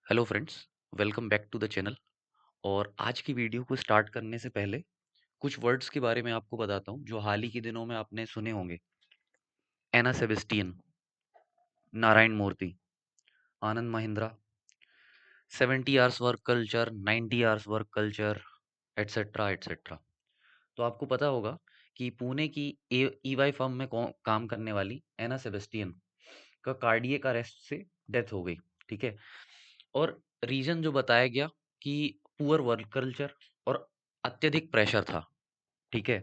Hello friends, welcome back to the channel. और आज की वीडियो को स्टार्ट करने से पहले कुछ वर्ड्स के बारे में आपको बताता हूँ जो हाल ही के दिनों में आपने सुने होंगे। Anna Sebastian, Narayana Murthy, Anand Mahindra, 70 hours work culture, 90 hours work culture, et cetera et cetera. तो आपको पता होगा कि पुणे की ईवाई फर्म में काम करने वाली एना सेबेस्टियन का कार्डियक अरेस्ट से डेथ हो गई। ठीक है। और रीजन जो बताया गया कि पुअर वर्क कल्चर और अत्यधिक प्रेशर था। ठीक है।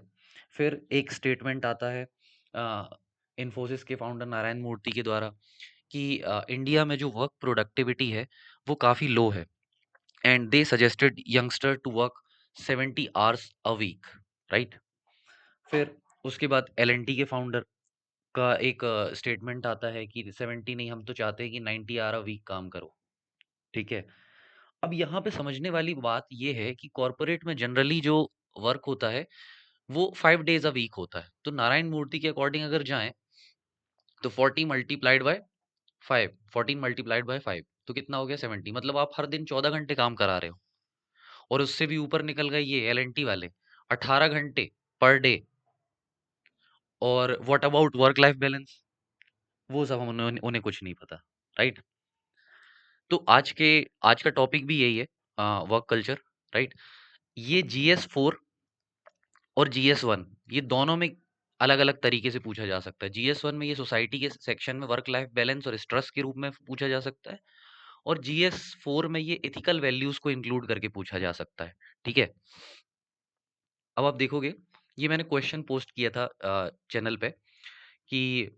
फिर एक स्टेटमेंट आता है इन्फोसिस के फाउंडर नारायण मूर्ति के द्वारा कि इंडिया में जो वर्क प्रोडक्टिविटी है वो काफ़ी लो है and they suggested youngster to work 70 hours a week. Right. फिर उसके बाद एलएनटी के फाउंडर का एक स्टेटमेंट आता है कि 70 नहीं, हम तो चाहते हैं कि 90 आवर अ वीक काम करो। ठीक है। अब यहाँ पे समझने वाली बात ये है कि कॉर्पोरेट में जनरली जो वर्क होता है वो 5 डेज अ वीक होता है। तो नारायण मूर्ति के अकॉर्डिंग अगर जाएँ तो 40 मल्टीप्लाइड बाय 5, 14 मल्टीप्लाइड बाय 5 तो कितना हो गया 70। मतलब आप हर दिन 14 घंटे काम करा रहे हो। और उससे भी ऊपर निकल गए ये एल&टी वाले 18 घंटे पर डे। और what about work life balance, वो सब हम उन्हें उन्हें कुछ नहीं पता। राइट। तो आज का टॉपिक भी यही है, वर्क कल्चर। राइट। ये जीएस 4 और जीएस 1 ये दोनों में अलग-अलग तरीके से पूछा जा सकता है। जीएस 1 में ये सोसाइटी के सेक्शन में वर्क लाइफ बैलेंस और स्ट्रेस के रूप में पूछा जा सकता है। और जीएस 4 में ये एथिकल वैल्यूज को इंक्लूड करके पूछा जा सकता है। ठीक है। अब आप देखोगे, ये मैंने क्वेश्चन पोस्ट किया था चैनल पे कि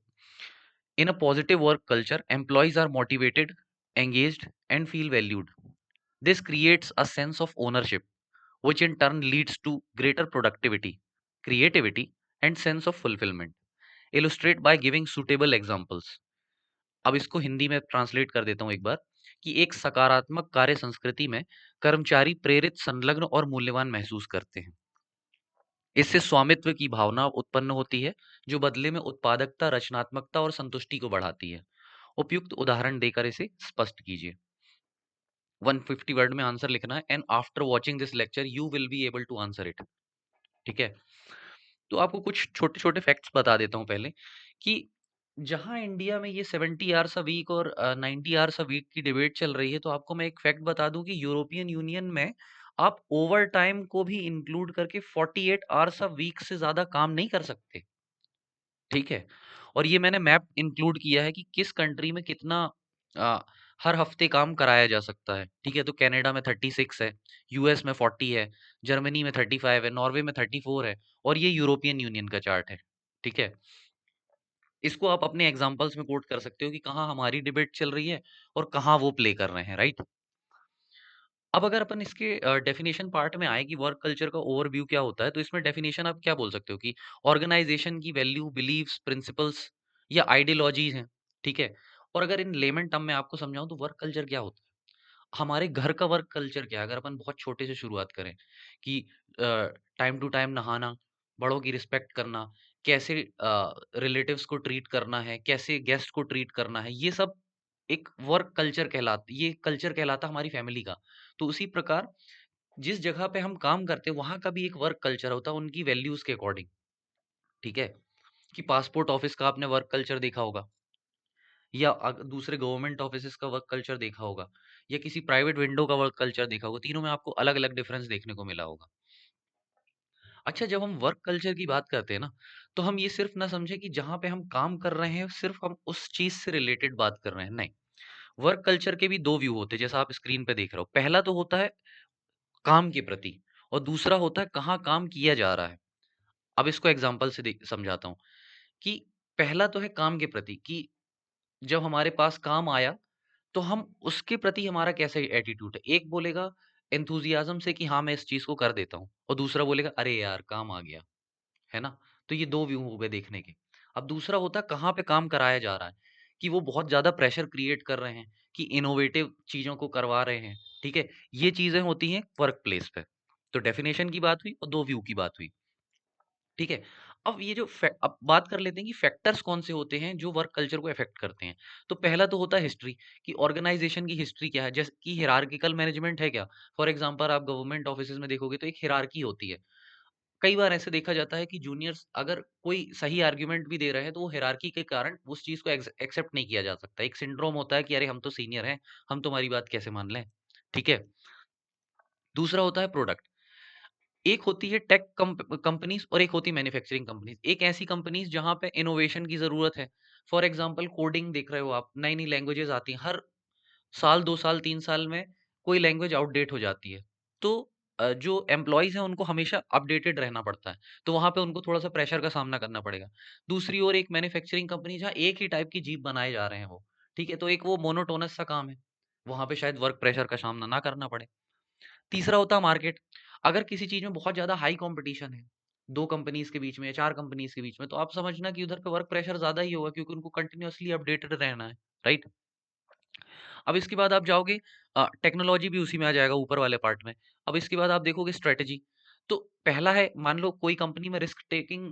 in a positive work culture employees are motivated, engaged and feel valued. This creates a sense of ownership which in turn leads to greater productivity, creativity, and sense of fulfillment. Illustrate by giving suitable examples. अब इसको हिंदी में translate कर देता हूँ एक बार कि एक सकारात्मक कार्य संस्कृति में कर्मचारी प्रेरित, संलग्न और मूल्यवान महसूस करते हैं। इससे स्वामित्व की भावना उत्पन्न होती है जो बदले में उत्पादकता, रचनात्मकता और संतुष्टि को बढ़ाती है। उपयुक्त उदाहरण देकर इसे स्पष्ट कीजिए। 150 वर्ड में आंसर लिखना है and after watching this lecture you will be able to answer it. ठीक है। तो आपको कुछ छोटे-छोटे फैक्ट्स बता देता हूँ पहले कि जहाँ इंडिया में ये 70 आवर्स अ वीक और 90 आवर्स अ वीक की डिबेट चल रही है, तो आपको मैं एक फैक्ट बता दूँ कि यूरोपियन यूनियन में आप ओवरटाइम को भी इंक्लूड करके 48 आवर्स अ वीक से ज़्यादा काम नहीं कर सकते। ठीक है। और ये मैंने मैप इंक्लूड किया है कि किस कंट्री में कितना अ, हर हफ्ते काम कराया जा सकता है। ठीक है। तो कनाडा में 36 है, यूएस में 40 है, जर्मनी में 35 है, नॉर्वे में 34 है। और ये यूरोपियन यूनियन का चार्ट है। ठीक है। इसको आप अपने एग्जांपल्स में कोट कर सकते हो कि कहाँ हमारी डिबेट चल रही है और कहाँ वो प्ले कर रहे हैं। राइट। अब अगर अपन इसके डेफिनेशन पार्ट में आए कि वर्क कल्चर का ओवरव्यू क्या होता है, तो इसमें डेफिनेशन आप क्या बोल सकते हो कि ऑर्गेनाइजेशन की वैल्यू, बिलीव्स, प्रिंसिपल्स या आइडियोलॉजीज हैं। ठीक है। और अगर इन लेमन टर्म में आपको समझाऊं तो वर्क कल्चर क्या होता है, हमारे घर का वर्क कल्चर क्या है। अगर अपन बहुत छोटे से शुरुआत करें कि टाइम टू टाइम नहाना, बड़ों की रिस्पेक्ट करना, कैसे रिलेटिव्स को ट्रीट करना है, कैसे गेस्ट को ट्रीट करना है, ये सब एक वर्क कल्चर कहलाता, ये कल्चर कहलाता हमारी फैमिली का। तो उसी प्रकार जिस जगह पे हम काम करते हैं वहां का भी एक वर्क कल्चर होता है उनकी वैल्यूज के अकॉर्डिंग। ठीक है। कि पासपोर्ट ऑफिस का आपने वर्क कल्चर देखा होगा, या दूसरे गवर्नमेंट ऑफिसेज का वर्क कल्चर देखा होगा, या किसी प्राइवेट विंडो का वर्क कल्चर देखा होगा। तीनों में आपको अलग अलग डिफरेंस देखने को मिला होगा। अच्छा, जब हम वर्क कल्चर की बात करते हैं ना, तो हम ये सिर्फ ना समझे कि जहाँ पे हम काम कर रहे हैं सिर्फ हम उस चीज से रिलेटेड बात कर रहे हैं, नहीं। वर्क कल्चर के भी दो व्यू होते हैं, जैसा आप स्क्रीन पे देख रहे हो। पहला तो होता है काम के प्रति, और दूसरा होता है कहाँ काम किया जा रहा है। अब इसको एग्जांपल से समझाता हूँ कि पहला तो है काम के प्रति कि जब हमारे पास काम आया तो हम उसके प्रति हमारा कैसा एटीट्यूड है। एक बोलेगा एंथुसियाज्म से कि हाँ मैं इस चीज को कर देता हूँ, और दूसरा बोलेगा अरे यार काम आ गया। है ना? तो ये 2 व्यू हो गए देखने के। अब दूसरा होता है कहाँ पे काम कराया जा रहा है, कि वो बहुत ज़्यादा प्रेशर क्रिएट कर रहे हैं, कि इनोवेटिव चीज़ों को करवा रहे हैं। ठीक है? ये चीज़ें होती हैं वर्क प्लेस पे। तो डेफिनिशन की बात हुई और 2 व्यू की बात हुई। ठीक है? अब ये जो अब बात कर लेते हैं कि फैक्टर्स कौन से होते हैं जो वर्क कल्चर को अफेक्ट करते हैं। तो पहला तो होता है हिस्ट्री, कि ऑर्गेनाइजेशन की हिस्ट्री क्या है, जैसे कि हिरार्किकल मैनेजमेंट है क्या। फॉर एग्जांपल आप गवर्नमेंट ऑफिसेज में देखोगे तो एक हिरार्की होती है। कई बार ऐसे देखा जाता है कि जूनियर्स अगर कोई सही आर्ग्यूमेंट भी दे रहे हैं तो वो हिरार्की के कारण उस चीज को एक्सेप्ट नहीं किया जा सकता। एक सिंड्रोम होता है कि अरे हम तो सीनियर हैं, हम तुम्हारी बात कैसे मान लें। ठीक है। दूसरा होता है प्रोडक्ट। एक होती है टेक कंपनीज और एक होती है मैन्युफैक्चरिंग कंपनीज। एक ऐसी कंपनीज जहां पे इनोवेशन की जरूरत है। फॉर एग्जांपल कोडिंग देख रहे हो आप, नई नई लैंग्वेजेस आती हैं हर साल, 2 साल, 3 साल में कोई लैंग्वेज आउटडेट हो जाती है। तो जो एम्प्लॉयज हैं उनको हमेशा अपडेटेड रहना पड़ता है। तो वहां पे उनको थोड़ा सा प्रेशर का सामना करना पड़ेगा। दूसरी ओर एक मैन्युफैक्चरिंग कंपनी जहाँ एक ही टाइप की जीप बनाए जा रहे हैं वो, ठीक है, तो एक वो मोनोटोनस सा काम है, वहां पे शायद वर्क प्रेशर का सामना ना करना पड़े। तीसरा होता है मार्केट। अगर किसी चीज में बहुत ज्यादा हाई कंपटीशन है, दो कंपनीज के बीच में या चार कंपनीज के बीच में, तो आप समझना कि उधर पे वर्क प्रेशर ज्यादा ही होगा, क्योंकि उनको कंटिन्यूअसली अपडेटेड रहना है। राइट। अब इसके बाद आप जाओगे, टेक्नोलॉजी भी उसी में आ जाएगा ऊपर वाले पार्ट में। अब इसके बाद आप देखोगे स्ट्रेटेजी। तो पहला है, मान लो कोई कंपनी में रिस्क टेकिंग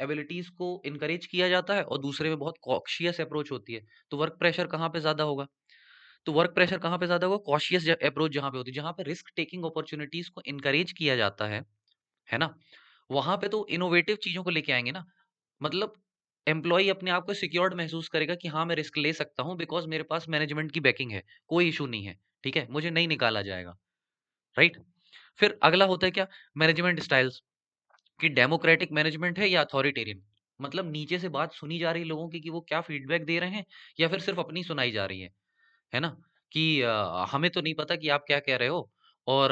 एबिलिटीज को इनकरेज किया जाता है और दूसरे में बहुत कॉशियस अप्रोच होती है। तो वर्क प्रेशर कहाँ पे ज्यादा होगा? तो वर्क प्रेशर कहाँ पे ज्यादा होगा? कॉशियस अप्रोच जहाँ पे होती है, जहाँ पे रिस्क टेकिंग अपॉर्चुनिटीज को इनकरेज किया जाता है ना? वहां पे तो इनोवेटिव चीजों को लेके आएंगे ना। मतलब एम्प्लॉय अपने आप को सिक्योर्ड महसूस करेगा कि हाँ मैं रिस्क ले सकता हूँ, बिकॉज मेरे पास मैनेजमेंट की बैकिंग है, कोई इशू नहीं है। ठीक है, मुझे नहीं निकाला जाएगा। राइट। फिर अगला होता है क्या? मैनेजमेंट स्टाइल्स, कि डेमोक्रेटिक मैनेजमेंट है या अथॉरिटेरियन। मतलब नीचे से बात सुनी जा रही है लोगों की कि वो क्या फीडबैक दे रहे हैं, या फिर सिर्फ अपनी सुनाई जा रही है ना? कि हमें तो नहीं पता कि आप क्या कह रहे हो, और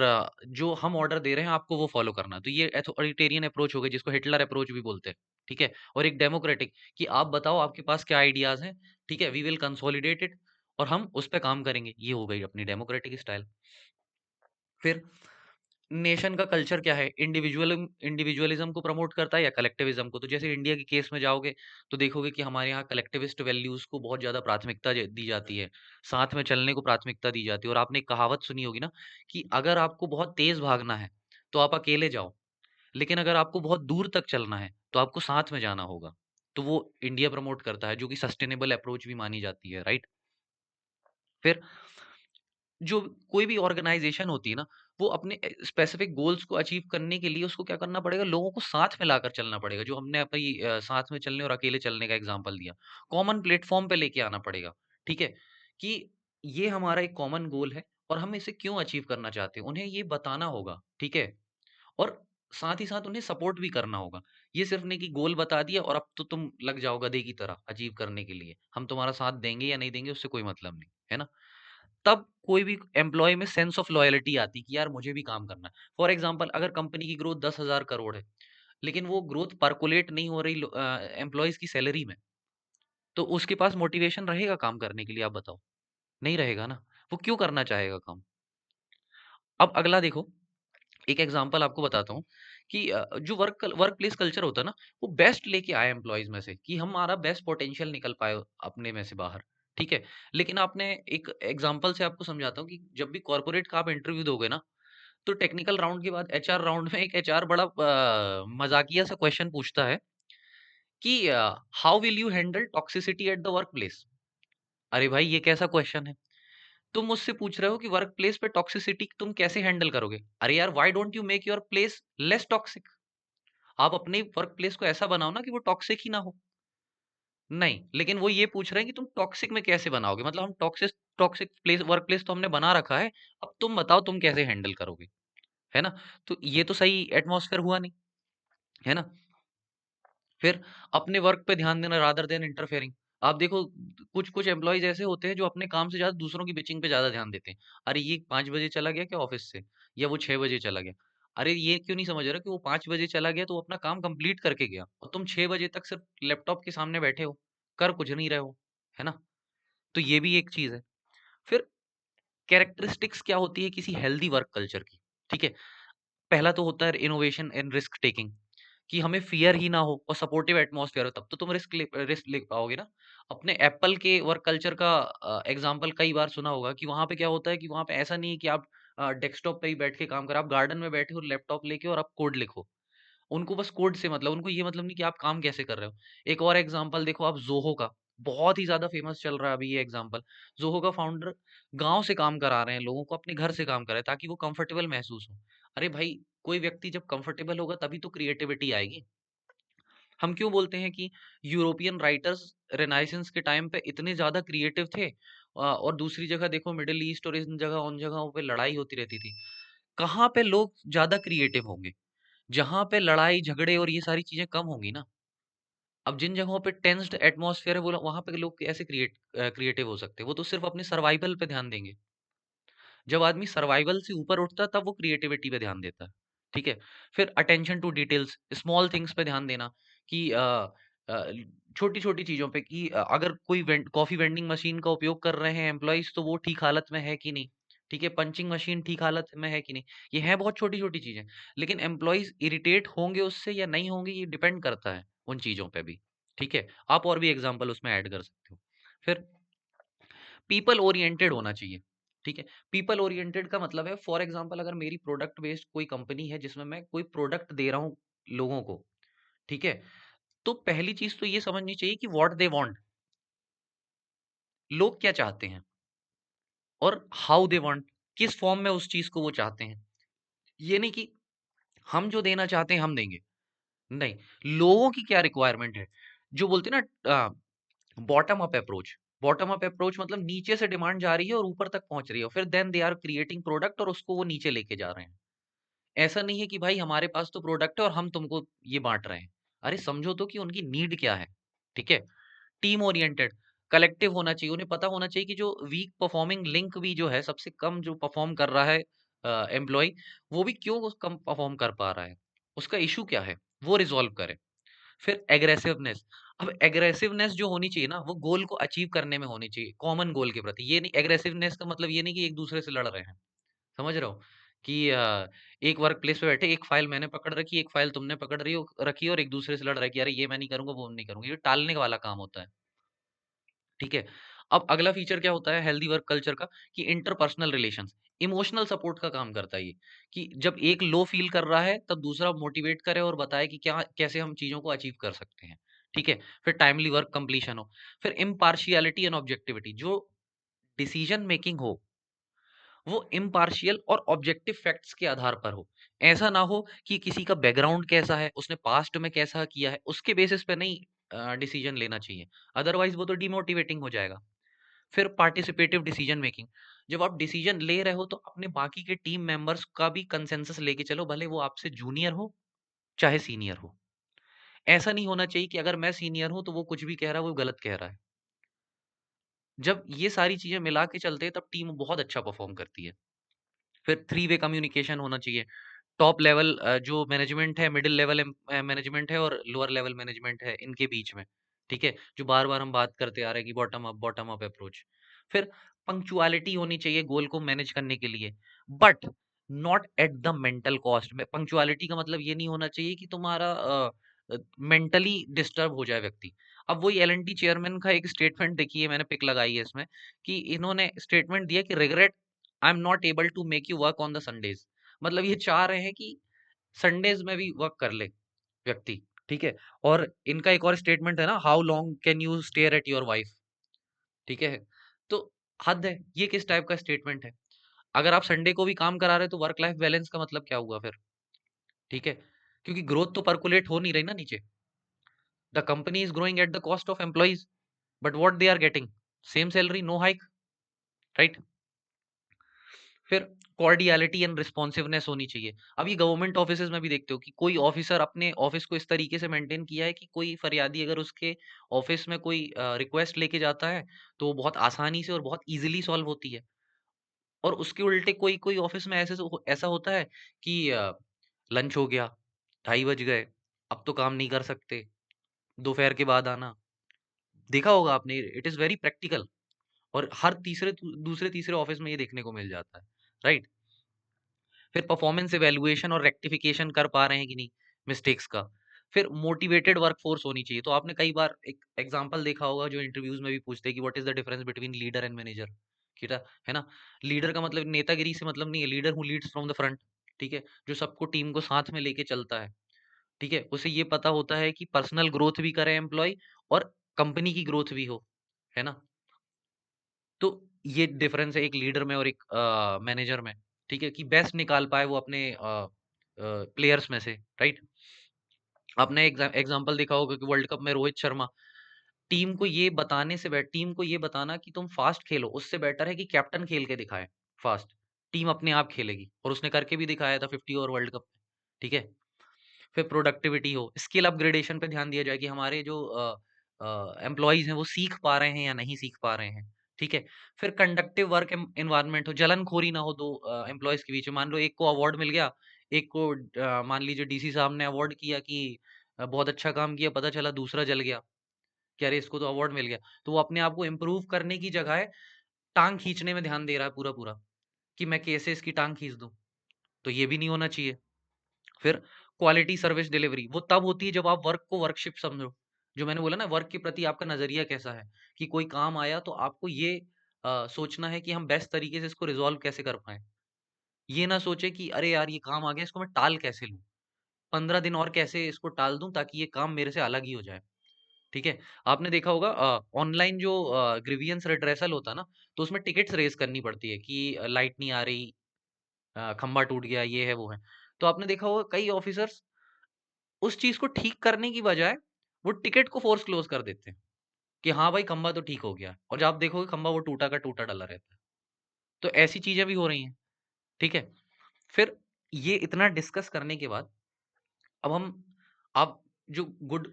जो हम ऑर्डर दे रहे हैं आपको वो फॉलो करना है। तो ये अथॉरिटेरियन अप्रोच हो गई, जिसको हिटलर अप्रोच भी बोलते हैं। ठीक है। और एक डेमोक्रेटिक, कि आप बताओ आपके पास क्या आइडियाज हैं, ठीक है, वी विल कंसोलिडेट इट और हम उस पे काम करेंगे। ये हो गई अपनी डेमोक्रेटिक स्टाइल। फिर नेशन का कल्चर क्या है? इंडिविजुअलिज्म को प्रमोट करता है या कलेक्टिविज्म को? तो जैसे इंडिया के केस में जाओगे तो देखोगे कि हमारे यहाँ कलेक्टिविस्ट वैल्यूज को बहुत ज्यादा प्राथमिकता दी जाती है, साथ में चलने को प्राथमिकता दी जाती है। और आपने एक कहावत सुनी होगी ना, कि अगर आपको बहुत तेज भागना है तो आप अकेले जाओ, लेकिन अगर आपको बहुत दूर तक चलना है तो आपको साथ में जाना होगा। तो वो इंडिया प्रमोट करता है, जो कि सस्टेनेबल अप्रोच भी मानी जाती है। राइट। फिर जो कोई भी ऑर्गेनाइजेशन होती है ना, वो अपने स्पेसिफिक गोल्स को अचीव करने के लिए उसको क्या करना पड़ेगा? लोगों को साथ में लाकर चलना पड़ेगा। जो हमने अपनी साथ में चलने और अकेले चलने का एग्जांपल दिया, कॉमन प्लेटफॉर्म पे लेके आना पड़ेगा। ठीक है, कि ये हमारा एक कॉमन गोल है और हम इसे क्यों अचीव करना चाहते हैं, उन्हें ये बताना होगा। ठीक है। और साथ ही साथ उन्हें सपोर्ट भी करना होगा। ये सिर्फ नहीं कि गोल बता दिया और अब तो तुम लग जाओ गधे की तरह अचीव करने के लिए, हम तुम्हारा साथ देंगे या नहीं देंगे उससे कोई मतलब नहीं है ना। तब कोई भी एम्प्लॉय में सेंस ऑफ लॉयल्टी आती कि यार मुझे भी काम करना है। फॉर एग्जांपल अगर कंपनी की ग्रोथ 10,000 करोड़ है, लेकिन वो ग्रोथ परकोलेट नहीं हो रही एम्प्लॉयज की सैलरी में, तो उसके पास मोटिवेशन रहेगा काम करने के लिए? आप बताओ। नहीं रहेगा ना। वो क्यों करना चाहेगा काम? अब अगला देखो, एक एग्जांपल आपको बताता हूँ कि जो वर्क प्लेस कल्चर होता है ना, वो बेस्ट लेके आए एम्प्लॉयज में से, कि हमारा बेस्ट पोटेंशियल निकल पाए अपने में से बाहर। ठीक है। लेकिन आपने एक एग्जांपल से आपको समझाता हूँ कि जब भी कॉर्पोरेट का आप इंटरव्यू दोगे ना, तो टेक्निकल राउंड के बाद एचआर राउंड में एक एचआर बड़ा मजाकिया सा क्वेश्चन पूछता है कि how will you handle toxicity at the work place. अरे भाई ये कैसा क्वेश्चन है? तुम मुझसे पूछ रहे हो कि वर्क प्लेस पे टॉक्सिसिटी तुम कैसे हैंडल करोगे? अरे यार why don't you make your place less toxic? आप अपने वर्क प्लेस को ऐसा बनाओ ना कि वो टॉक्सिक ही ना हो। नहीं, लेकिन वो ये पूछ रहे हैं कि तुम टॉक्सिक में कैसे बनाओगे। मतलब हम toxic toxic place work place तो हमने बना रखा है, अब तुम बताओ तुम कैसे हैंडल करोगे, है ना? तो ये तो सही एटमॉस्फेयर हुआ नहीं, है ना? फिर अपने वर्क पे ध्यान देना रादर देन इंटरफेयरिंग। आप देखो, कुछ कुछ एम्प्लॉयज ऐसे होते हैं जो अपने काम से ज्यादा दूसरों की बिचिंग पे ज्यादा ध्यान देते हैं। अरे ये 5 बजे चला गया क्या ऑफिस से, या वो 6 बजे चला गया? अरे ये क्यों नहीं समझ रहा कि वो 5 बजे चला गया तो वो अपना काम कंप्लीट करके गया, और तुम 6 बजे तक सिर्फ लैपटॉप के सामने बैठे हो, कर कुछ नहीं रहे हो, है ना? तो ये भी एक चीज है। फिर कैरेक्टरिस्टिक्स क्या होती है किसी हेल्दी वर्क कल्चर की? ठीक है। पहला तो होता है इनोवेशन एंड रिस्क टेकिंग, कि हमें फियर ही ना हो और सपोर्टिव एटमॉस्फेयर हो, तब तो तुम रिस्क ले पाओगे ना। अपने एप्पल के वर्क कल्चर का एग्जांपल कई बार सुना होगा, कि वहां पे क्या होता है कि वहां पे ऐसा नहीं है कि आप डेस्कटॉप पे ही बैठ के काम करो, आप गार्डन में बैठे हो लैपटॉप लेके और आप कोड लिखो। उनको बस कोड से मतलब, उनको ये मतलब नहीं कि आप काम कैसे कर रहे हो। एक और एग्जांपल देखो आप ज़ोहो का, बहुत ही ज़्यादा फेमस चल रहा है अभी ये एग्जांपल। ज़ोहो का फाउंडर गाँव से काम करा रहे हैं लोगों को, अपने घर से काम कर रहे हैं ताकि वो कंफर्टेबल महसूस हो। अरे भाई, कोई व्यक्ति जब कंफर्टेबल होगा तभी तो क्रिएटिविटी आएगी। हम क्यों बोलते हैं कि यूरोपियन राइटर्स रेनाइसेंस के टाइम पे इतने ज़्यादा क्रिएटिव थे, और दूसरी जगह देखो मिडिल ईस्ट और इन जगह उन जगहों पे लड़ाई होती रहती थी। कहाँ पे लोग ज़्यादा क्रिएटिव होंगे? जहाँ पे लड़ाई झगड़े और ये सारी चीज़ें कम होंगी ना। अब जिन जगहों पे टेंस्ड एटमॉस्फेयर है, वो वहाँ पे लोग कैसे क्रिएटिव हो सकते हैं? वो तो सिर्फ अपने सर्वाइवल पे ध्यान देंगे। जब आदमी सर्वाइवल से ऊपर उठता है तब वो क्रिएटिविटी पे ध्यान देता है। ठीक है? फिर attention to details, small things पे ध्यान देना कि अ, छोटी-छोटी चीज़ों पे कि अगर कोई कॉफ़ी वेंडिंग मशीन का उपयोग कर रहे हैं एम्प्लॉइज़, तो वो ठीक हालत में है कि नहीं? ठीक है? पंचिंग मशीन ठीक हालत में है कि नहीं? ये हैं बहुत छोटी-छोटी चीज़ें, लेकिन एम्प्लॉइज़ इरिटेट होंगे उससे या नहीं होंगे, ये डिपेंड करता है उन चीज़ों पे भी। ठीक है? आप और भी एग्ज़ाम्पल उसमें ऐड कर सकते हो। फिर पीपल ओरिएंटेड होना चाहिए। ठीक है? पीपल ओरिएंटेड का मतलब है, फॉर एग्जांपल अगर मेरी प्रोडक्ट बेस्ड कोई कंपनी है जिसमें मैं कोई प्रोडक्ट दे रहा हूँ लोगों को, ठीक है? तो पहली चीज़ तो ये समझनी चाहिए कि व्हाट दे वांट, लोग क्या चाहते हैं और हाउ दे वांट, किस फॉर्म में उस चीज़ को वो चाहते हैं। ये नहीं कि हम जो देना चाहते हैं हम देंगे, नहीं, लोगों की क्या रिक्वायरमेंट है। जो बोलते हैं ना bottom up approach, bottom up approach मतलब नीचे से डिमांड जा रही है और ऊपर तक पहुंच रही है, फिर then they are creating product और उसको वो नीचे लेके जा रहे हैं। ऐसा नहीं है कि भाई हमारे पास तो प्रोडक्ट है और हम तुमको ये बांट रहे हैं। अरे समझो तो कि उनकी नीड क्या है। ठीक है? टीम ओरिएंटेड, कलेक्टिव होना चाहिए, उन्हें पता होना चाहिए कि जो वीक परफॉर्मिंग लिंक भी जो है, सबसे कम जो परफॉर्म कर रहा है एम्प्लॉय, वो भी क्यों कम परफॉर्म कर पा रहा है, उसका इशू क्या है, वो रिजॉल्व करे। फिर एग्रेसिवनेस, अब एग्रेसिवनेस जो होनी चाहिए ना, वो गोल को अचीव करने में होनी चाहिए, कॉमन गोल के प्रति। ये नहीं, एग्रेसिवनेस का मतलब ये नहीं कि एक दूसरे से लड़ रहे हैं। समझ रहे हो? कि एक वर्क प्लेस पे बैठे, एक फाइल मैंने पकड़ रखी, एक फाइल तुमने पकड़ रखी है और एक दूसरे से लड़ रहा है कि अरे ये मैं नहीं करूँगा, वो नहीं करूँगा। ये टालने वाला काम होता है। ठीक है? अब अगला फीचर क्या होता है हेल्दी वर्क कल्चर का, कि इंटरपर्सनल रिलेशंस, इमोशनल सपोर्ट का काम करता है ये, कि जब एक लो फील कर रहा है तब दूसरा मोटिवेट करे और बताए कि क्या कैसे हम चीज़ों को अचीव कर सकते हैं। ठीक है? फिर टाइमली वर्क कंप्लीशन हो, फिर इम्पार्शियलिटी एंड ऑब्जेक्टिविटी, जो डिसीजन मेकिंग हो वो इम्पार्शियल और ऑब्जेक्टिव फैक्ट्स के आधार पर हो। ऐसा ना हो कि किसी का बैकग्राउंड कैसा है, उसने पास्ट में कैसा किया है, उसके बेसिस पे नहीं डिसीजन लेना चाहिए। अदरवाइज़ वो तो डिमोटिवेटिंग हो जाएगा। फिर पार्टिसिपेटिव डिसीजन मेकिंग, जब आप डिसीजन ले रहे हो तो अपने बाकी के टीम मेंबर्स का भी कंसेंसस लेके चलो, भले वो आपसे जूनियर हो, चाहे सीनियर हो। ऐसा नहीं होना चाहिए कि अगर मैं सीनियर हूँ तो वो कुछ भी कह रहा है, वो गलत कह रहा है। जब ये सारी चीज़ें मिला के चलते हैं तब टीम बहुत अच्छा परफ़ॉर्म करती है। फिर थ्री वे कम्युनिकेशन होना चाहिए। टॉप लेवल जो मैनेजमेंट है, मिडल लेवल मैनेजमेंट है और लोअर लेवल मैनेजमेंट है, इनके बीच में, ठीक है? जो बार-बार हम बात करते आ रहे हैं कि बॉटम अप अप्रोच। फिर पंक्चुअलिटी होनी चाहिए गोल को मैनेज करने के लिए, but not at the mental cost में। पंक्चुअलिटी का मतलब ये नहीं होना चाहिए कि तुम्हारा मेंटली डिस्टर्ब हो जाए व्यक्ति। अब वही एल&टी चेयरमैन का एक स्टेटमेंट देखिए, मैंने पिक लगाई है इसमें, कि इन्होंने स्टेटमेंट दिया कि regret I am not able to make you work on the Sundays. मतलब ये चाह रहे हैं कि संडेज़ में भी वर्क कर ले व्यक्ति, ठीक है? और इनका एक और स्टेटमेंट है ना, how long can you stare at your wife, ठीक है? तो हद है, ये किस टाइप का स्टेटमेंट है? अगर आप संडे को भी काम करा रहे हो तो वर्क लाइफ बैलेंस का मतलब क्या हुआ फिर? ठीक है? क्योंकि ग्रोथ तो परकोलेट हो नहीं रही ना नीचे। The company is growing at the cost of employees, but what they are getting? Same salary, no hike, right? फिर कॉर्डियलिटी एंड रिस्पॉन्सिवनेस होनी चाहिए। अब ये गवर्नमेंट ऑफिसेज़ में भी देखते हो कि कोई ऑफिसर अपने ऑफिस को इस तरीके से मेंटेन किया है कि कोई फरियादी अगर उसके ऑफिस में कोई रिक्वेस्ट लेके जाता है, तो वो बहुत आसानी से और बहुत ईज़िली सॉल्व होती है। और उसके उल्टे कोई-कोई ऑफिस में ऐसा होता है कि लंच हो गया, 2:30 बज गए, अब तो काम नहीं कर सकते, दोपहर के बाद आना। देखा होगा आपने, इट इज़ वेरी प्रैक्टिकल, और हर दूसरे-तीसरे ऑफिस में ये देखने को मिल जाता है, राइट? फिर परफॉर्मेंस इवैल्यूएशन और रेक्टिफिकेशन कर पा रहे हैं कि नहीं मिस्टेक्स का। फिर मोटिवेटेड वर्कफोर्स होनी चाहिए। तो आपने कई बार एक एग्जांपल देखा होगा जो इंटरव्यूज़ में भी पूछते हैं कि what is the difference between leader and manager, ठीक है ना? लीडर का मतलब नेतागिरी से मतलब नहीं है, leader who leads from the front, ठीक है? जो सबको टीम को साथ में लेके चलता है। ठीक है? उसे ये पता होता है कि पर्सनल ग्रोथ भी करे एम्प्लॉयी और कंपनी की ग्रोथ भी हो, है ना? तो ये डिफरेंस है एक लीडर में और एक मैनेजर में, ठीक है? कि बेस्ट निकाल पाए वो अपने प्लेयर्स में से, राइट? आपने एग्जांपल देखा होगा कि वर्ल्ड कप में रोहित शर्मा टीम को ये बताना कि तुम फास्ट खेलो, उससे बेटर है कि कैप्टन खेल के दिखाए फास्ट। टीम अपने आप खेलेगी और उसने करके भी दिखाया था 50 ओवर वर्ल्ड कप में, ठीक है? फिर प्रोडक्टिविटी हो, स्किल अपग्रेडेशन पे ध्यान दिया जाए कि हमारे जो एम्प्लॉइज़ हैं वो सीख पा रहे हैं या नहीं सीख पा रहे हैं, ठीक है? फिर कंडक्टिव वर्क एनवायरनमेंट हो, जलनखोरी ना हो 2 एम्प्लॉइज़ के बीच में। मान लो एक को अवार्ड मिल गया, एक को मान लीजिए डीसी साहब ने अवार्ड किया कि बहुत अच्छा काम किया, पता चला दूसरा जल गया कि अरे इसको तो अवार्ड मिल गया। तो वो अपने आप को इम्प्रूव करने की जगह टाँग खींचने में ध्यान दे रहा है पूरा-पूरा कि मैं कैसे इसकी टाँग खींच दूँ, तो ये भी नहीं होना चाहिए। फिर क्वालिटी सर्विस डिलीवरी वो तब होती है जब आप वर्क को वर्कशिप समझो। जो मैंने बोला ना वर्क के प्रति आपका नज़रिया कैसा है, कि कोई काम आया तो आपको ये सोचना है कि हम बेस्ट तरीके से इसको रिज़ॉल्व कैसे कर पाएँ। ये ना सोचे कि अरे यार ये काम आ गया इसको मैं टाल कैसे लूँ? 15 दिन और कैसे इसको टाल दूँ ताकि ये काम मेरे से अलग ही हो जाए। ठीक है? आपने देखा होगा ऑनलाइन जो ग्रीवियंस रिड्रेसल होता है ना, तो उसमें टिकेट्स रेज़ करनी पड़ती है कि लाइट नहीं आ रही, खंभा टूट गया, ये है, वो है। तो आपने देखा होगा कई ऑफिसर्स उस चीज़ को ठीक करने की बजाय वो टिकट को फ़ोर्स क्लोज़ कर देते हैं, कि हाँ भाई खंभा तो ठीक हो गया और जब आप देखोगे खंभा वो टूटा का टूटा डला रहता है। तो ऐसी चीज़ें भी हो रही हैं, ठीक है? फिर ये इतना डिस्कस करने के बाद अब आप जो गुड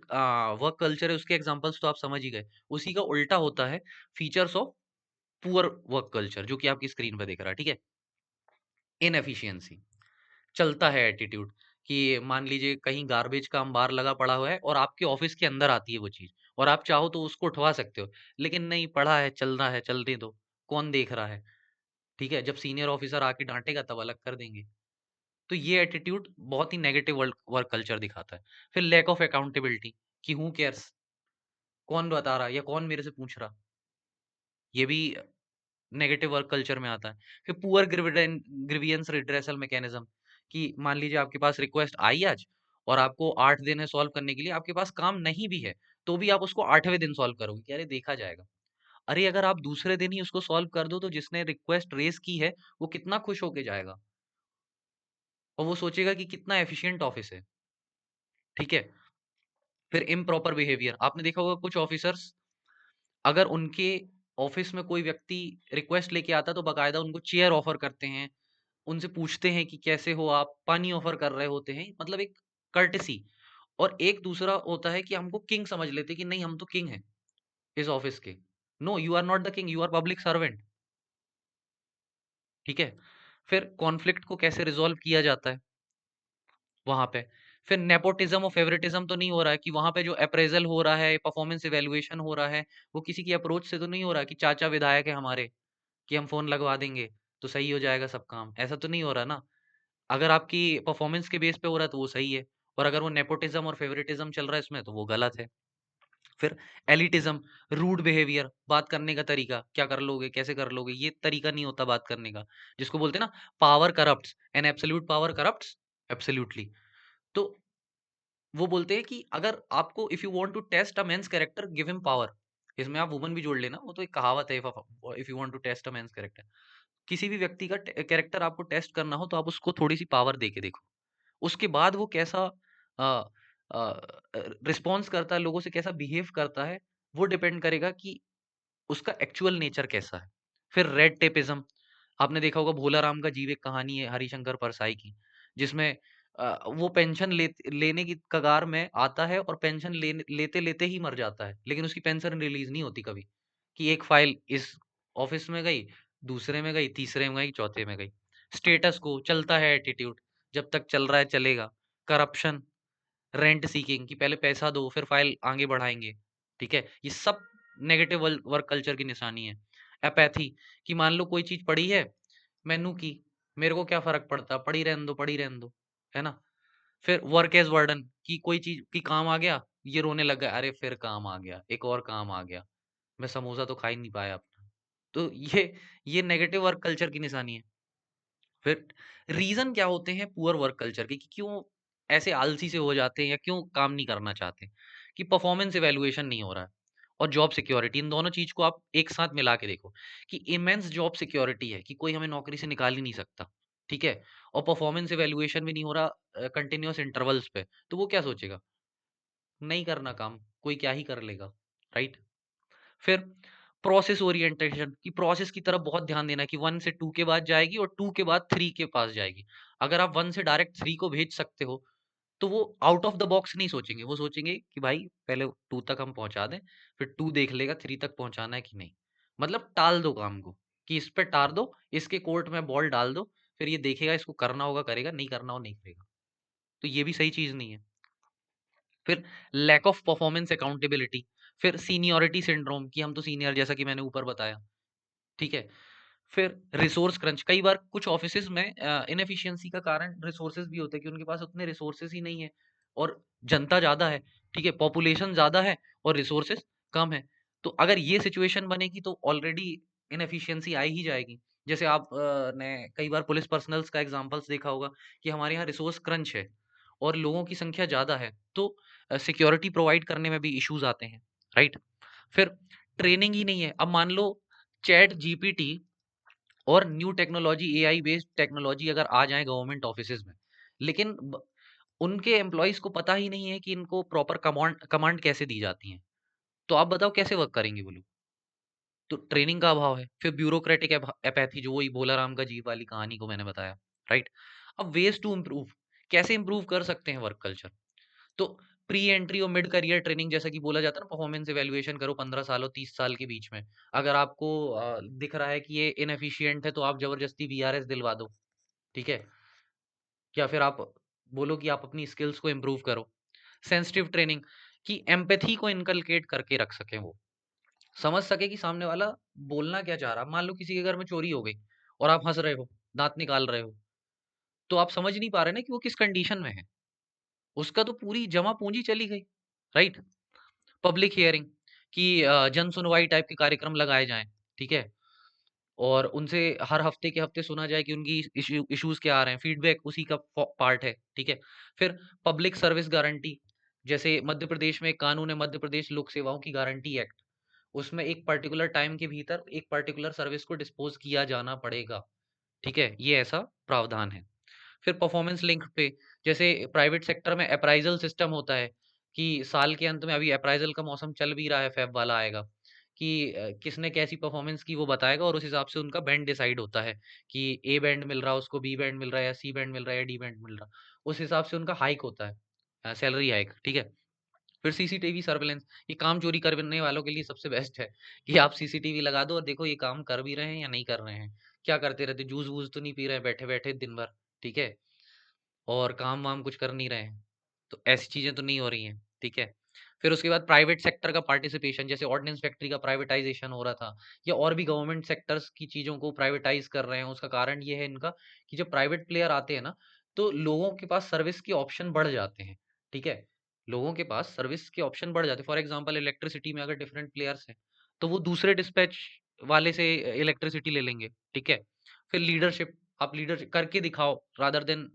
वर्क कल्चर है उसके एग्ज़ाम्पल्स तो आप समझ ही गए। उसी का उल्टा होता है features of poor work culture जो कि आपकी स्क्रीन पे दिख रहा है, ठीक है? इनएफिशिएंसी चलता है एटीट्यूड कि मान लीजिए कहीं गार्बेज का अंबार लगा पड़ा हुआ है और आपके ऑफिस के अंदर आती है वो चीज़ और आप चाहो तो उसको उठवा सकते हो। लेकिन नहीं पड़ा है, चल रहा है, चलने दो, कौन देख रहा है, ठीक है? जब सीनियर ऑफिसर आके डाँटेगा तब अलग कर देंगे। तो ये एटीट्यूड बहुत ही नेगेटिव वर्क वर्क कल्चर दिखाता है। फिर लैक ऑफ अकाउंटेबिलिटी कि हू केयर्स कौन बता रहा है या कौन मेरे से पूछ रहा? ये भी नेगेटिव वर्क कल्चर में आता है। फिर पुअर ग्रीवियंस रिड्रेसल मैकेनिज्म कि मान लीजिए आपके पास रिक्वेस्ट आई आज और आपको 8 दिन है सॉल्व करने के लिए, आपके पास काम नहीं भी है, तो भी आप उसको 8वें दिन सॉल्व करोगे कि अरे देखा जाएगा। अरे अगर आप दूसरे दिन ही उसको सॉल्व कर दो तो जिसने रिक्वेस्ट रेज़ की है, वो कितना खुश होके जाएगा और वो सोचेगा कि कितना एफिशिएंट ऑफिस है, ठीक है? फिर इम्प्रॉपर बिहेवियर आपने देखा होगा कुछ ऑफिसर्स अगर उनके ऑफिस में कोई व्यक्ति रिक्वेस्ट लेके आता है तो बाकायदा उनको चेयर ऑफर करते हैं, उनसे पूछते हैं कि कैसे हो आप? पानी ऑफ़र कर रहे होते हैं, मतलब एक कर्टेसी और एक दूसरा होता है कि हमको किंग समझ लेते हैं कि नहीं हम तो किंग हैं इस ऑफ़िस के। No you are not the king, you are public servant, ठीक है? फिर कॉन्फ्लिक्ट को कैसे रिज़ॉल्व किया जाता है वहाँ पे? फिर नेपोटिज़्म और फ़ेवरेटिज़्म तो नहीं हो रहा है कि वहाँ पे जो अप्रेज़ल हो रहा है, परफ़ॉर्मेंस इवैल्यूएशन हो रहा है, वो किसी की अप्रोच से तो नहीं हो रहा है कि चाचा विधायक है हमारे, कि हम फ़ोन लगवा देंगे, तो सही हो जाएगा सब काम, ऐसा तो नहीं हो रहा ना। अगर आपकी परफ़ॉर्मेंस के बेस पे हो रहा है तो वो सही है और अगर वो नेपोटिज़्म और फ़ेवरेटिज़्म चल रहा है इसमें तो वो गलत है। फिर एलिटिज़्म, रूड बिहेवियर, बात करने का तरीका, क्या कर लोगे, कैसे कर लोगे, ये तरीका नहीं होता बात करने का। जिसको बोलते हैं ना power corrupts and absolute power corrupts absolutely. तो वो बोलते हैं कि अगर आपको if you want to test a man's character give him power. इसमें आप वुमन भी जोड़ लेना, वो तो एक कहावत है if you want to test a man's character. किसी भी व्यक्ति का कैरेक्टर आपको टेस्ट करना हो तो आप उसको थोड़ी-सी पावर दे के देखो। उसके बाद वो कैसा अ रिस्पॉन्स करता है, लोगों से कैसा बिहेव करता है, वो डिपेंड करेगा कि उसका एक्चुअल नेचर कैसा है। फिर रेड टेपिज़्म, आपने देखा होगा भोला राम का जीव एक कहानी है हरिशंकर परसाई की, जिसमें वो पेंशन लेने की कगार में आता है और पेंशन लेते-लेते ही मर जाता है, लेकिन उसकी पेंशन रिलीज़ नहीं होती कभी, कि एक फाइल इस ऑफ़िस में गई, दूसरे में गई, तीसरे में गई, चौथे में गई। स्टेटस को चलता है एटीट्यूड, जब तक चल रहा है चलेगा। करप्शन, रेंट सीकिंग कि पहले पैसा दो फिर फाइल आगे बढ़ाएँगे, ठीक है? ये सब नेगेटिव वर्क कल्चर की निशानी है। एपैथी कि मान लो कोई चीज़ पड़ी है, मैनू की, मेरे को क्या फ़र्क पड़ता, पड़ी रहने दो, है ना? फिर वर्क एज़ बर्डन कि कोई चीज़ कि काम आ गया, ये रोने लग गया, अरे फिर काम आ गया, एक और काम आ गया, मैं समोसा तो खा ही नहीं पाया अपना। तो ये नेगेटिव वर्क कल्चर की निशानी है। फिर रीज़न क्या होते हैं पुअर वर्क कल्चर के कि क्यों ऐसे आलसी से हो जाते हैं या क्यों काम नहीं करना चाहते? कि परफॉर्मेंस इवैल्यूएशन नहीं हो रहा है और जॉब सिक्योरिटी, इन दोनों चीज़ को आप एक साथ मिला के देखो कि इमेंस जॉब सिक्योरिटी है कि कोई हमें नौकरी से निकाल ही नहीं सकता, ठीक है? और परफॉर्मेंस इवैल्यूएशन भी नहीं हो रहा कंटीन्यूअस इंटरवल्स पे, तो वो क्या सोचेगा? नहीं करना काम, कोई क्या ही कर लेगा, राइट? फिर प्रोसेस ओरिएंटेशन कि प्रोसेस की तरफ बहुत ध्यान देना कि 1 से 2 के बाद जाएगी और 2 के बाद 3 के पास जाएगी। अगर आप 1 से डायरेक्ट 3 को भेज सकते हो, तो वो आउट ऑफ द बॉक्स नहीं सोचेंगे। वो सोचेंगे कि भाई पहले 2 तक हम पहुँचा दें, फिर 2 देख लेगा 3 तक पहुँचाना है कि नहीं। मतलब टाल दो काम को, कि इस पे टाल दो, इसके कोर्ट में बॉल डाल दो, फिर ये देखेगा इसको करना होगा करेगा, नहीं करना हो नहीं करेगा। तो ये भी सही चीज़ नहीं है। फिर लैक ऑफ परफॉर्मेंस अकाउंटेबिलिटी, फिर सीनियॉरिटी सिंड्रोम कि हम तो सीनियर जैसा कि मैंने ऊपर बताया, ठीक है? फिर रिसोर्स क्रंच, कई बार कुछ ऑफिसेज़ में इनएफिशिएंसी का कारण रिसोर्सेज़ भी होते हैं कि उनके पास उतने रिसोर्सेज़ ही नहीं है और जनता ज़्यादा है, ठीक है? पॉपुलेशन ज़्यादा है और रिसोर्सेज़ कम है। तो अगर ये सिचुएशन बनेगी तो ऑलरेडी इनएफिशिएंसी आ ही जाएगी। जैसे आप ने कई बार पुलिस पर्सनल्स का एग्ज़ाम्पल्स देखा होगा कि हमारे यहाँ रिसोर्स क्रंच है और लोगों की संख्या ज़्यादा है, तो सिक्योरिटी प्रोवाइड करने में भी इश्यूज़ आते हैं, राइट? फिर ट्रेनिंग ही नहीं है। अब मान लो चैट जीपीटी और new technology AI based technology अगर आ जाए गवर्नमेंट ऑफिसेज में, लेकिन उनके एम्प्लॉयज को पता ही नहीं है कि इनको प्रॉपर कमांड कमांड कैसे दी जाती हैं, तो आप बताओ कैसे वर्क करेंगे वो लोग? तो ट्रेनिंग का अभाव है। फिर ब्यूरोक्रेटिक एपैथी, जो वही भोला राम का जीव वाली कहानी को मैंने बताया, राइट? अब वेज टू इम्प्रूव, कैसे इम्प्रूव कर सकते हैं वर्क कल्चर? तो प्री एंट्री और मिड करियर ट्रेनिंग, जैसा कि बोला जाता है ना, परफॉर्मेंस इवैल्यूएशन करो 15 साल और 30 साल के बीच में। अगर आपको दिख रहा है कि ये इनएफिशिएंट है, तो आप जबरदस्ती वीआरएस दिलवा दो, ठीक है? या फिर आप बोलो कि आप अपनी स्किल्स को इम्प्रूव करो। सेंसिटिव ट्रेनिंग कि एम्पैथी को इनकलकेट करके रख सकें वो। समझ सके कि सामने वाला बोलना क्या चाह रहा है। मान लो किसी के घर में चोरी हो गई और आप हँस रहे हो, दाँत निकाल रहे हो, तो आप समझ नहीं पा रहे ना कि वो किस कंडीशन में है। उसका तो पूरी जमा पूँजी चली गई, राइट? पब्लिक हियरिंग कि जन सुनवाई टाइप के कार्यक्रम लगाए जाएँ, ठीक है? और उनसे हर हफ्ते के हफ्ते सुना जाए कि उनकी इश्यूज़ क्या आ रहे हैं, फीडबैक उसी का पार्ट है, ठीक है? फिर पब्लिक सर्विस गारंटी, जैसे मध्य प्रदेश में एक कानून है, मध्य प्रदेश लोक सेवाओं की गारंटी एक्ट, उसमें एक पर्टिकुलर टाइम के भीतर एक पर्टिकुलर सर्विस को डिस्पोज़ किया जाना पड़ेगा, ठीक है? ये ऐसा प्रावधान है। फिर परफॉर्मेंस लिंक पे, जैसे प्राइवेट सेक्टर में अप्राइज़ल सिस्टम होता है कि साल के अंत में, अभी अप्राइज़ल का मौसम चल भी रहा है, फ़ेब वाला आएगा, कि किसने कैसी परफॉर्मेंस की वो बताएगा और उस हिसाब से उनका बैंड डिसाइड होता है कि ए बैंड मिल रहा है उसको, बी बैंड मिल रहा है या सी बैंड मिल रहा है या डी बैंड मिल रहा है। उस हिसाब से उनका हाइक होता है, सैलरी हाइक, ठीक है? फिर सीसीटीवी सर्विलेंस, ये काम चोरी करने वालों के लिए सबसे बेस्ट है कि आप सीसीटीवी लगा दो और देखो ये काम कर भी रहे हैं या नहीं कर रहे हैं। क्या करते रहते, जूस-वूस तो नहीं पी रहे हैं बैठे-बैठे दिन भर, ठीक है? और काम-वाम कुछ कर नहीं रहे हैं। तो ऐसी चीज़ें तो नहीं हो रही हैं, ठीक है? फिर उसके बाद प्राइवेट सेक्टर का पार्टिसिपेशन, जैसे ऑर्डिनेंस फैक्ट्री का प्राइवेटाइज़ेशन हो रहा था या और भी गवर्नमेंट सेक्टर्स की चीज़ों को प्राइवेटाइज़ कर रहे हैं। उसका कारण ये है इनका कि जब प्राइवेट प्लेयर आते हैं ना, तो लोगों के पास सर्विस के ऑप्शन बढ़ जाते हैं, ठीक है? लोगों के पास सर्विस के ऑप्शन बढ़ जाते हैं। फॉर एग्ज़ाम्पल इलेक्ट्रिसिटी में अगर डिफरेंट प्लेयर्स हैं, तो वो दूसरे डिस्पैच वाले से इलेक्ट्रिसिटी ले लेंगे, ठीक है? फिर लीडरशिप, आप लीडरशिप करके दिखाओ rather than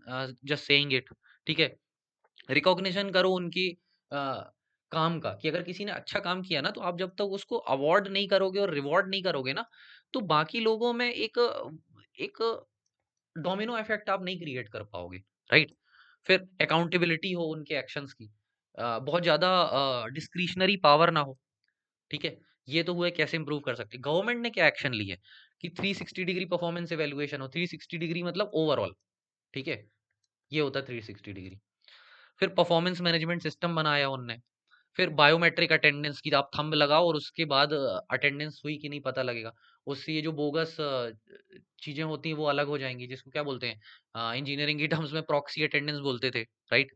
just saying it, ठीक है? रिकॉग्निशन करो उनकी अ, काम का, कि अगर किसी ने अच्छा काम किया ना, तो आप जब तक उसको अवार्ड नहीं करोगे और रिवॉर्ड नहीं करोगे ना, तो बाकी लोगों में एक एक डोमिनो इफेक्ट आप नहीं क्रिएट कर पाओगे, राइट? फिर अकाउंटेबिलिटी हो उनके एक्शंस की, बहुत ज़्यादा डिस्क्रिशनरी पावर ना हो, ठीक है? ये तो हुए कैसे इंप्रूव कर सकते हैं। गवर्नमेंट ने क्या एक्शन लिए कि 360 डिग्री परफॉर्मेंस इवैल्यूएशन हो, 360 डिग्री मतलब ओवरऑल, ठीक है? ये होता है 360 डिग्री। फिर परफॉर्मेंस मैनेजमेंट सिस्टम बनाया उनने। फिर बायोमेट्रिक अटेंडेंस की, आप थंब लगाओ और उसके बाद अटेंडेंस हुई कि नहीं पता लगेगा। उससे ये जो बोगस चीज़ें होती हैं वो अलग हो जाएँगी, जिसको क्या बोलते हैं, इंजीनियरिंग की टर्म्स में प्रॉक्सी अटेंडेंस बोलते थे, राइट?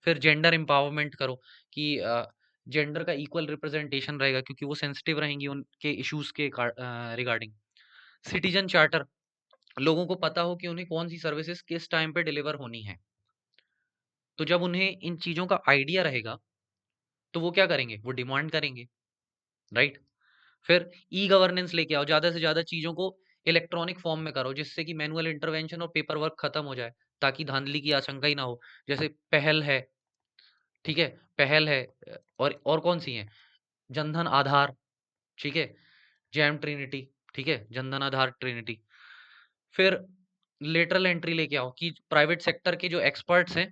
फिर जेंडर एम्पावरमेंट करो कि जेंडर का इक्वल रिप्रेजेंटेशन रहेगा, क्योंकि वो सेंसिटिव रहेंगी उनके इश्यूज़ के रिगार्डिंग। सिटीज़न चार्टर, लोगों को पता हो कि उन्हें कौन-सी सर्विसेज़ किस टाइम पे डिलीवर होनी है। तो जब उन्हें इन चीज़ों का आइडिया रहेगा, तो वो क्या करेंगे? वो डिमांड करेंगे, राइट? फिर ई गवर्नेंस लेके आओ, ज़्यादा से ज़्यादा चीज़ों को इलेक्ट्रॉनिक फॉर्म में करो, जिससे कि मैनुअल इंटरवेंशन और पेपर वर्क खत्म हो जाए। ताकि धांधली की आशंका ही ना हो। जैसे पहल है, ठीक है? पहल है और कौन-सी हैं? जनधन आधार, ठीक है? जैम ट्रिनिटी, ठीक है? जनधन आधार ट्रिनिटी। फिर लेटरल एंट्री लेके आओ कि प्राइवेट सेक्टर के जो एक्सपर्ट्स हैं,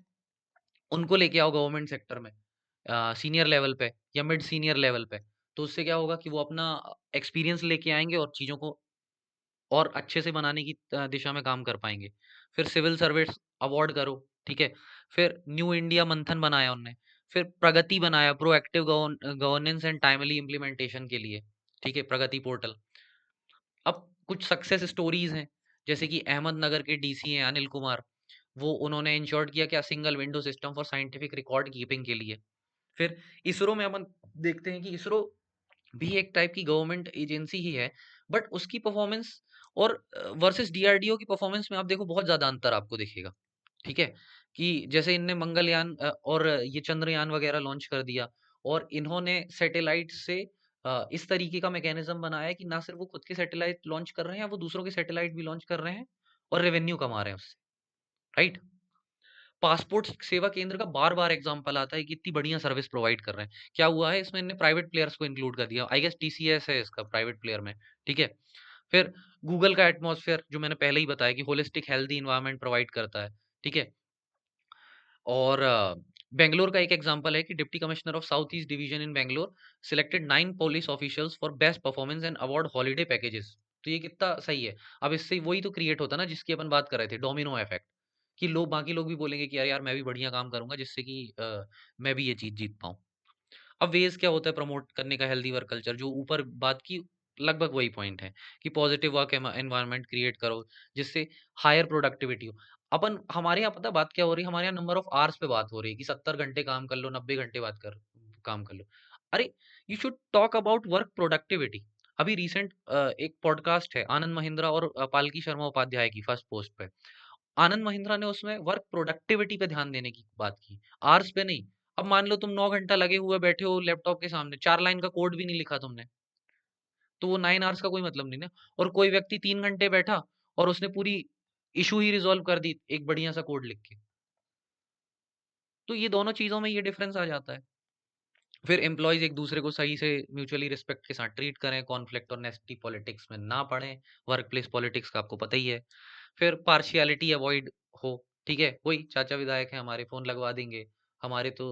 उनको लेके आओ गवर्नमेंट सेक्टर में सीनियर लेवल पे या मिड सीनियर लेवल पे। तो उससे क्या होगा कि वो अपना एक्सपीरियंस लेके आएँगे और चीज़ों को और अच्छे से बनाने की दिशा में काम कर पाएँगे। फिर सिविल सर्विस अवार्ड करो, ठीक है? फिर न्यू इंडिया मंथन बनाया उनने, फिर प्रगति बनाया proactive governance and timely implementation के लिए, ठीक है? प्रगति पोर्टल। अब कुछ सक्सेस स्टोरीज़ हैं, जैसे कि अहमदनगर के डीसी हैं अनिल कुमार, वो उन्होंने इंश्योर्ड किया क्या single window system for scientific record keeping के लिए। फिर इसरो में अपन देखते हैं कि इसरो भी एक टाइप की गवर्नमेंट एजेंसी ही है, बट उसकी परफॉर्मेंस और वर्सेस डीआरडीओ की परफॉर्मेंस में आप देखो बहुत ज़्यादा अंतर आपको दिखेगा, ठीक है? कि जैसे इनने मंगलयान और ये चंद्रयान वगैरह लॉन्च कर दिया और इन्होंने सैटेलाइट से इस तरीके का मैकेनिज़्म बनाया है कि ना सिर्फ वो खुद के सैटेलाइट लॉन्च कर रहे हैं, वो दूसरों के सैटेलाइट भी लॉन्च कर रहे हैं और रेवेन्यू कमा रहे हैं उससे, राइट? पासपोर्ट सेवा केंद्र का बार-बार एग्ज़ाम्पल आता है कि इतनी बढ़िया सर्विस प्रोवाइड कर रहे हैं। क्या हुआ है इसमें इन्होंने प्राइवेट प्लेयर्स को इंक्लूड कर दिया। आई गेस टीसीएस है इसका प्राइवेट प्लेयर में, ठीक है? फिर गूगल का एटमॉस्फेयर जो मैंने पहले ही बताया कि होलिस्टिक हेल्दी एनवायरनमेंट प्रोवाइड करता है, ठीक है? और बैंगलोर का एक एग्ज़ाम्पल है कि deputy commissioner of south east division in Bangalore selected 9 police officials for best performance and award holiday packages. तो ये कितना सही है। अब इससे वही तो क्रिएट होता है ना जिसकी अपन बात कर रहे थे डोमिनो इफेक्ट कि लोग बाकी लोग भी बोलेंगे कि यार यार मैं भी बढ़िया काम करूँगा जिससे कि मैं भी ये चीज़ जीत पाऊँ। अब वेज़ क्या होता है प्रमोट करने का हेल्दी वर्क कल्चर जो ऊपर बात की लगभग वही पॉइंट है कि पॉजिटिव वर्क एनवायरनमेंट क्रिएट करो जिससे हायर प्रोडक्टिविटी हो। अपन हमारे यहाँ पता बात क्या हो रही है हमारे यहाँ नंबर ऑफ आवर्स पे बात हो रही है कि 70 घंटे काम कर लो 90 घंटे बात कर काम कर लो। अरे you should talk about work productivity. अभी रिसेंट एक पॉडकास्ट है आनंद महिंद्रा और पालकी शर्मा उपाध्याय की फर्स्ट पोस्ट पे। आनंद महिंद्रा ने उसमें वर्क प्रोडक्टिविटी पे ध्यान देने की बात की, आवर्स पे नहीं। अब मान लो तुम 9 घंटा लगे हुए बैठे हो लैपटॉप के सामने, 4 लाइन का कोड भी नहीं लिखा तुमने, तो वो 9 आवर्स का कोई मतलब नहीं ना। और कोई व्यक्ति 3 घंटे बैठा और उसने पूरी इश्यू ही रिज़ॉल्व कर दी एक बढ़िया सा कोड लिख के। तो ये दोनों चीज़ों में ये डिफरेंस आ जाता है। फिर एम्प्लॉइज़ एक दूसरे को सही से म्यूचुअली रिस्पेक्ट के साथ ट्रीट करें, कॉन्फ्लिक्ट और नेस्टी पॉलिटिक्स में ना पड़ें, वर्कप्लेस पॉलिटिक्स का आपको पता ही है। फिर पार्शियलिटी अवॉइड हो, ठीक है? वही चाचा विधायक हैं हमारे, फ़ोन लगवा देंगे, हमारे तो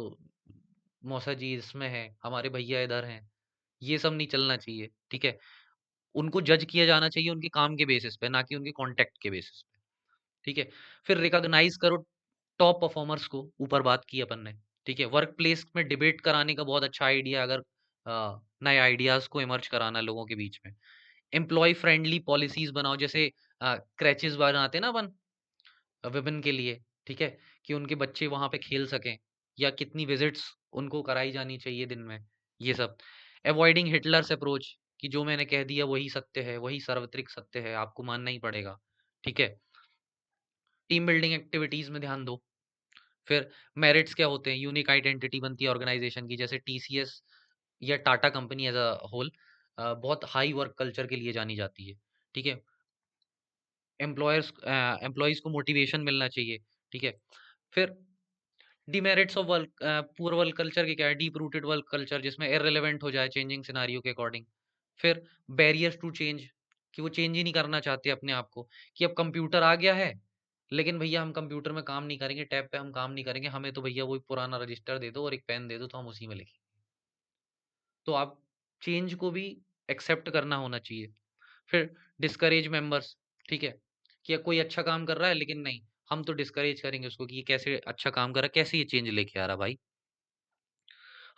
मौसा जी इसमें हैं, हमारे भैया इधर हैं, ये सब नहीं चलना चाहिए, ठीक है? उनको जज किया जाना चाहिए उनके काम के बेसिस पे, ना कि उनके कॉन्टैक्ट के बेसिस पे, ठीक है? फिर रिकॉग्नाइज़ करो टॉप परफॉर्मर्स को, ऊपर बात की अपन ने, ठीक है? वर्क प्लेस में डिबेट कराने का बहुत अच्छा आइडिया अगर नए आइडियाज़ को इमर्ज कराना लोगों के बीच में। एम्प्लॉयी फ्रेंडली पॉलिसीज़ बनाओ जैसे क्रैचेज़ बनाते हैं ना अपन विपिन के लिए, ठीक है? कि उनके बच्चे वहाँ पे खेल सकें या कितनी विज़िट्स उनको कराई जानी चाहिए दिन में, ये सब। अवॉइडिंग हिटलर्स अप्रोच कि जो मैंने कह दिया वही सत्य है, वही सार्वत्रिक सत्य है, आपको मानना ही पड़ेगा, ठीक है? टीम बिल्डिंग एक्टिविटीज़ में ध्यान दो। फिर मेरिट्स क्या होते हैं? यूनिक आइडेंटिटी बनती है ऑर्गेनाइज़ेशन की जैसे टीसीएस या Tata company as a whole बहुत हाई वर्क कल्चर के लिए जानी जाती है, ठीक है? एम्प्लॉइज़ को मोटिवेशन मिलना चाहिए, ठीक है? फिर demerits of poor work culture के क्या है? डीप रूटेड वर्क कल्चर जिसमें इर्रेलेवेंट हो जाए चेंजिंग सिनेरियो के अकॉर्डिंग। फिर बैरियर्स टू चेंज कि वो चेंज ही नहीं करना चाहते अपने आप को कि अब कंप्यूटर आ गया है, लेकिन भैया हम कंप्यूटर में काम नहीं करेंगे, टैब पे हम काम नहीं करेंगे, हमें तो भैया वही पुराना रजिस्टर दे दो और एक पेन दे दो तो हम उसी में लिखें। तो आप चेंज को भी एक्सेप्ट करना होना चाहिए। फिर डिस्करेज मेंबर्स, ठीक है? कि कोई अच्छा काम कर रहा है लेकिन नहीं, हम तो डिस्करेज करेंगे उसको कि ये कैसे अच्छा काम कर रहा है, कैसे ये चेंज लेके आ रहा है भाई?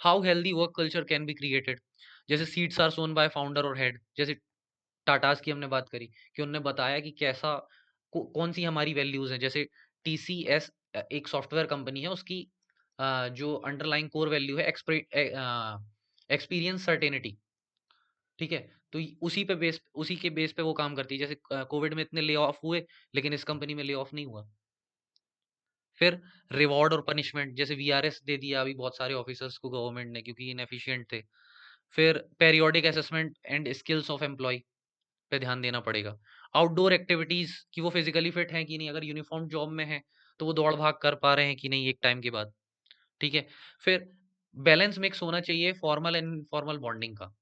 How healthy work culture can be created? जैसे seats are sown by founder और हेड, जैसे टाटास की हमने बात करी कि उन्होंने बताया कि कैसा कौन सी हमारी वैल्यूज हैं जैसे टीसीएस एक सॉफ्टवेयर कंपनी है उसकी जो अंडरलाइन कोर वैल्यू है एक्सपीरियंस सर्टेनिटी, ठीक है? तो उसी के बेस पे वो काम करती है जैसे कोविड में इतने ले ऑफ हुए लेकिन इस कंपनी में ले ऑफ नहीं हुआ। फिर रिवॉर्ड और पनिशमेंट जैसे वीआरएस दे दिया अभी बहुत सारे ऑफिसर्स को गवर्नमेंट ने क्योंकि इनएफिशिएंट थे। फिर periodic assessment and skills of employee पे ध्यान देना पड़ेगा। आउटडोर एक्टिविटीज़ कि वो फिज़िकली फिट हैं कि नहीं, अगर यूनिफ़ॉर्म जॉब में हैं, तो वो दौड़-भाग कर पा रहे हैं कि नहीं एक टाइम के बाद, ठीक है? फिर बैलेंस मिक्स होना चाहिए फॉर्मल एंड इनफॉर्मल बॉन्डिंग का।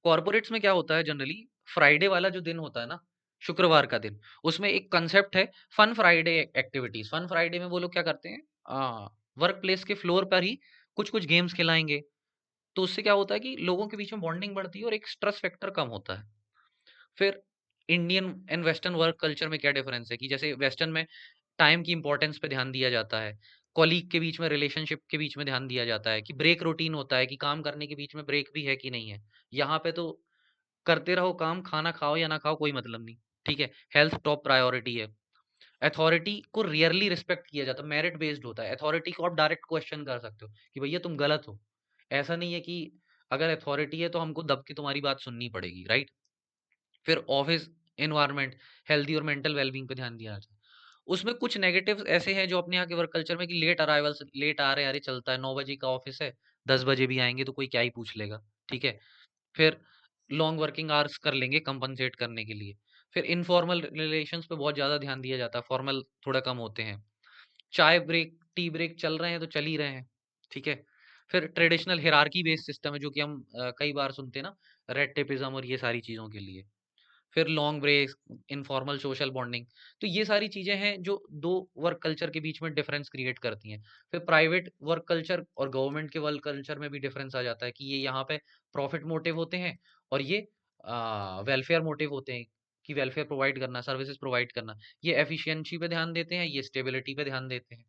कॉर्पोरेट्स में क्या होता है जनरली, फ्राइडे वाला जो दिन होता है ना, शुक्रवार का दिन, उसमें एक कांसेप्ट है fun Friday activities. Fun Friday में वो लोग क्या करते हैं, वर्क प्लेस के फ्लोर पर ही कुछ-कुछ गेम्स खिलाएँगे। तो उससे क्या होता है कि लोगों के बीच में बॉन्डिंग बढ़ती है और एक स्ट्रेस फैक्टर कम होता है। फिर Indian and western work culture में क्या डिफरेंस है कि जैसे वेस्टर्न में टाइम की इंपॉर्टेंस पे ध्यान दिया जाता है। कॉलीग के बीच में, रिलेशनशिप के बीच में ध्यान दिया जाता है कि ब्रेक रूटीन होता है कि काम करने के बीच में ब्रेक भी है कि नहीं है। यहाँ पे तो करते रहो काम, खाना खाओ या ना खाओ कोई मतलब नहीं, ठीक है? हेल्थ टॉप प्रायोरिटी है। अथॉरिटी को रेयरली रिस्पेक्ट किया जाता है, मेरिट बेस्ड होता है। अथॉरिटी को आप डायरेक्ट क्वेश्चन कर सकते हो कि भैया तुम गलत हो। ऐसा नहीं है कि अगर अथॉरिटी है तो हमको दब के तुम्हारी बात सुननी पड़ेगी, राइट? फिर ऑफिस एनवायरनमेंट, हेल्दी और मेंटल वेलबींग पे ध्यान दिया जाता है। उसमें कुछ नेगेटिव्स ऐसे हैं जो अपने यहाँ के वर्क कल्चर में कि लेट अराइवल्स, लेट आ रहे हैं, अरे चलता है, 9 बजे का ऑफिस है, 10 बजे भी आएँगे तो कोई क्या ही पूछ लेगा, ठीक है? फिर लॉन्ग वर्किंग आवर्स कर लेंगे कंपनसेट करने के लिए। फिर इनफॉर्मल रिलेशंस पे बहुत ज़्यादा ध्यान दिया जाता है, फॉर्मल थोड़ा कम होते हैं। चाय ब्रेक, टी ब्रेक चल रहे हैं तो चल ही रहे हैं, ठीक है? फिर ट्रेडिशनल हायरार्की बेस्ड सिस्टम है जो कि हम कई बार सुनते हैं ना, रेड टेपिज्म और ये सारी चीज़ों के लिए। फिर long breaks, informal social bonding. तो ये सारी चीज़ें हैं जो 2 वर्क कल्चर के बीच में डिफरेंस क्रिएट करती हैं। फिर प्राइवेट वर्क कल्चर और गवर्नमेंट के वर्क कल्चर में भी डिफरेंस आ जाता है कि ये यहाँ पे प्रॉफिट मोटिव होते हैं और ये वेलफेयर मोटिव होते हैं कि वेलफेयर प्रोवाइड करना, सर्विसेज़ प्रोवाइड करना। ये एफिशिएंसी पे ध्यान देते हैं, ये स्टेबिलिटी पे ध्यान देते हैं।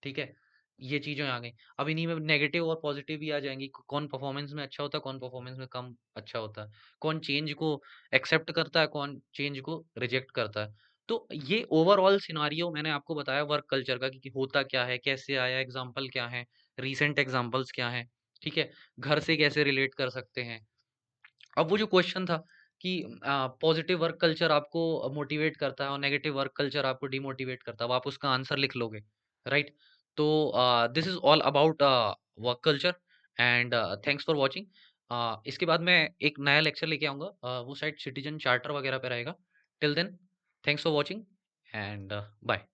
ठीक है? ये चीज़ें आ गई। अब इन्हीं में नेगेटिव और पॉजिटिव भी आ जाएँगी। कौन परफॉर्मेंस में अच्छा होता है, कौन परफॉर्मेंस में कम अच्छा होता है। कौन चेंज को एक्सेप्ट करता है, कौन चेंज को रिजेक्ट करता है। तो ये ओवरऑल सिनेरियो मैंने आपको बताया वर्क कल्चर का कि होता क्या है, कैसे आया, एग्ज़ाम्पल क्या हैं, रीसेंट एग्ज़ाम्पल्स क्या हैं, ठीक है? घर से कैसे रिलेट कर सकते हैं। अब वो जो क्वेश्चन था कि पॉजिटिव वर्क कल्चर आपको मोटिवेट करता है और नेगेटिव वर्क कल्चर आपको डिमोटिवेट करता है। अब आप उसका आंसर लिख लोगे, राइट? तो this is all about work culture and thanks for watching. इसके बाद मैं एक नया लेक्चर लेके आऊँगा, वो शायद सिटीज़न चार्टर वगैरह पे रहेगा। Till then thanks for watching and bye.